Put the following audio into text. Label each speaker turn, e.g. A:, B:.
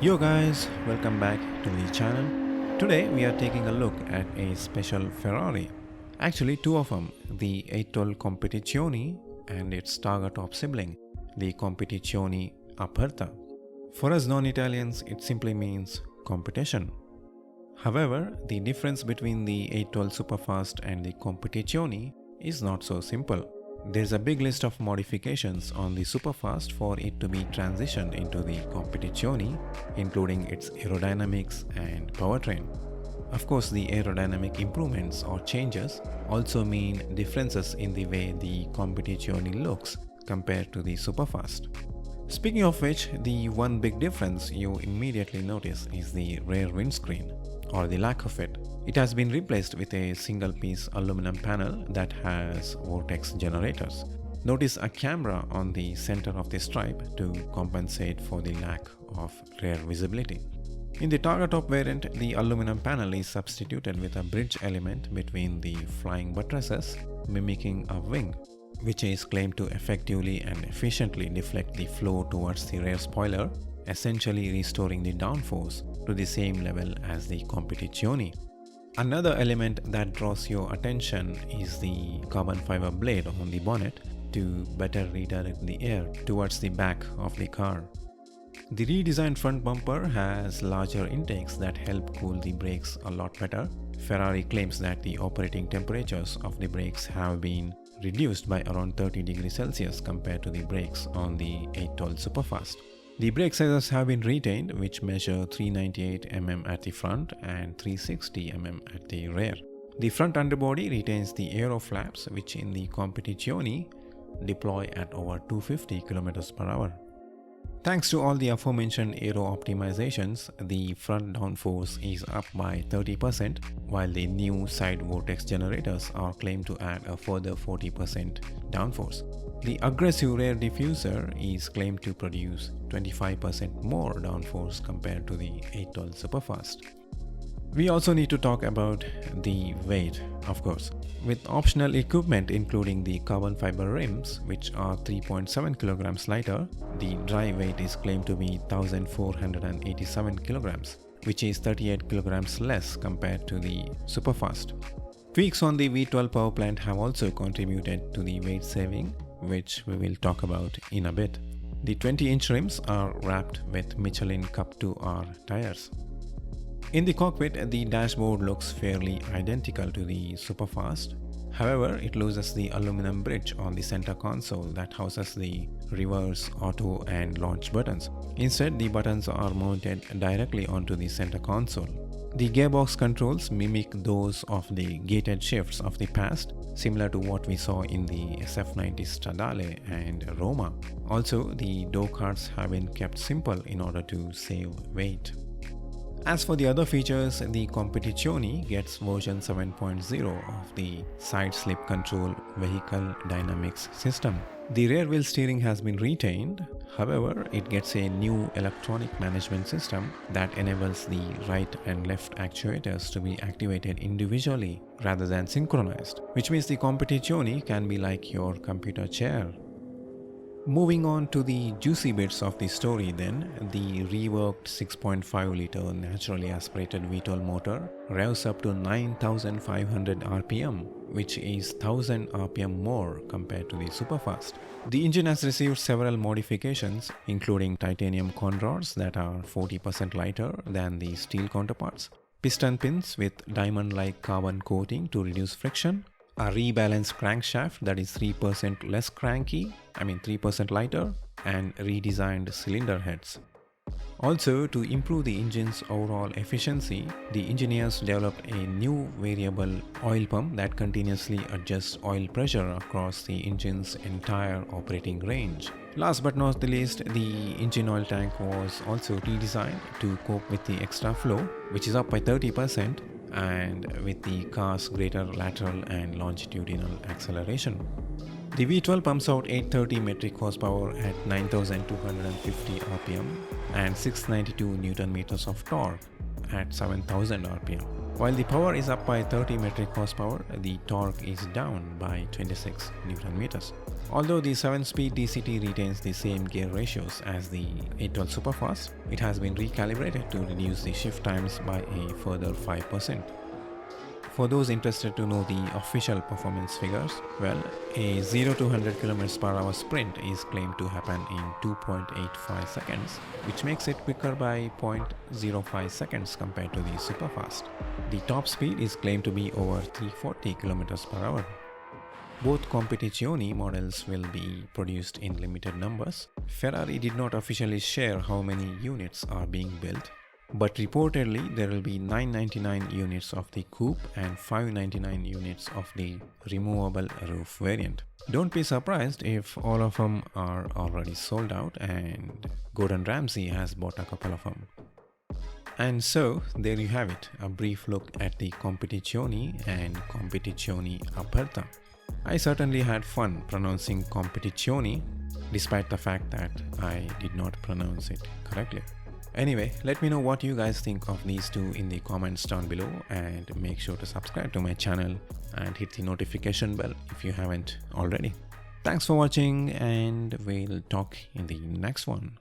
A: Yo guys, welcome back to the channel. Today we are taking a look at a special Ferrari. Actually two of them, the 812 Competizione and its targa top sibling, the Competizione Aperta. For us non-Italians, it simply means competition. However, the difference between the 812 Superfast and the Competizione is not so simple. There's a big list of modifications on the Superfast for it to be transitioned into the Competizione, including its aerodynamics and powertrain. Of course, the aerodynamic improvements or changes also mean differences in the way the Competizione looks compared to the Superfast. Speaking of which, the one big difference you immediately notice is the rear windscreen, or the lack of it. It has been replaced with a single-piece aluminum panel that has vortex generators. Notice a camera on the center of the stripe to compensate for the lack of rear visibility. In the targa top variant, the aluminum panel is substituted with a bridge element between the flying buttresses, mimicking a wing, which is claimed to effectively and efficiently deflect the flow towards the rear spoiler, essentially restoring the downforce to the same level as the Competizione. Another element that draws your attention is the carbon fiber blade on the bonnet to better redirect the air towards the back of the car. The redesigned front bumper has larger intakes that help cool the brakes a lot better. Ferrari claims that the operating temperatures of the brakes have been reduced by around 30 degrees Celsius compared to the brakes on the 812 Superfast. The brake sizes have been retained, which measure 398 mm at the front and 360 mm at the rear. The front underbody retains the aero flaps, which in the Competizione deploy at over 250 km/h. Thanks to all the aforementioned aero optimizations, the front downforce is up by 30%, while the new side vortex generators are claimed to add a further 40% downforce. The aggressive rear diffuser is claimed to produce 25% more downforce compared to the 812 Superfast. We also need to talk about the weight, of course. With optional equipment including the carbon fiber rims, which are 3.7 kilograms lighter, the dry weight is claimed to be 1,487 kilograms, which is 38 kilograms less compared to the Superfast. Tweaks on the V12 power plant have also contributed to the weight saving, which we will talk about in a bit. The 20-inch rims are wrapped with Michelin Cup 2R tires. In the cockpit, the dashboard looks fairly identical to the Superfast. However, it loses the aluminum bridge on the center console that houses the reverse, auto and launch buttons. Instead, the buttons are mounted directly onto the center console. The gearbox controls mimic those of the gated shifts of the past, similar to what we saw in the SF90 Stradale and Roma. Also, the door cards have been kept simple in order to save weight. As for the other features, the Competizione gets version 7.0 of the side slip control vehicle dynamics system. The rear wheel steering has been retained. However, it gets a new electronic management system that enables the right and left actuators to be activated individually rather than synchronized, which means the Competizione can be like your computer chair. Moving on to the juicy bits of the story then, the reworked 6.5-liter naturally aspirated V12 motor revs up to 9,500 rpm, which is 1,000 rpm more compared to the Superfast. The engine has received several modifications, including titanium con rods that are 40% lighter than the steel counterparts, piston pins with diamond-like carbon coating to reduce friction, a rebalanced crankshaft that is 3% less cranky, 3% lighter, and redesigned cylinder heads. Also, to improve the engine's overall efficiency, the engineers developed a new variable oil pump that continuously adjusts oil pressure across the engine's entire operating range. Last but not the least, the engine oil tank was also redesigned to cope with the extra flow, which is up by 30%, and with the car's greater lateral and longitudinal acceleration. The V12 pumps out 830 metric horsepower at 9,250 rpm and 692 Nm of torque at 7,000 rpm. While the power is up by 30 metric horsepower, the torque is down by 26 Newton meters. Although the 7-speed DCT retains the same gear ratios as the 812 Superfast, it has been recalibrated to reduce the shift times by a further 5%. For those interested to know the official performance figures, well, a 0 to 100 km per hour sprint is claimed to happen in 2.85 seconds, which makes it quicker by 0.05 seconds compared to the Superfast. The top speed is claimed to be over 340 km per hour. Both Competizione models will be produced in limited numbers. Ferrari did not officially share how many units are being built, but reportedly there will be 999 units of the coupe and 599 units of the removable roof variant. Don't be surprised if all of them are already sold out and Gordon Ramsay has bought a couple of them. And so there you have it, a brief look at the Competizione and Competizione Aperta. I certainly had fun pronouncing Competizione, despite the fact that I did not pronounce it correctly. Anyway, let me know what you guys think of these two in the comments down below, and make sure to subscribe to my channel and hit the notification bell if you haven't already. Thanks for watching, and we'll talk in the next one.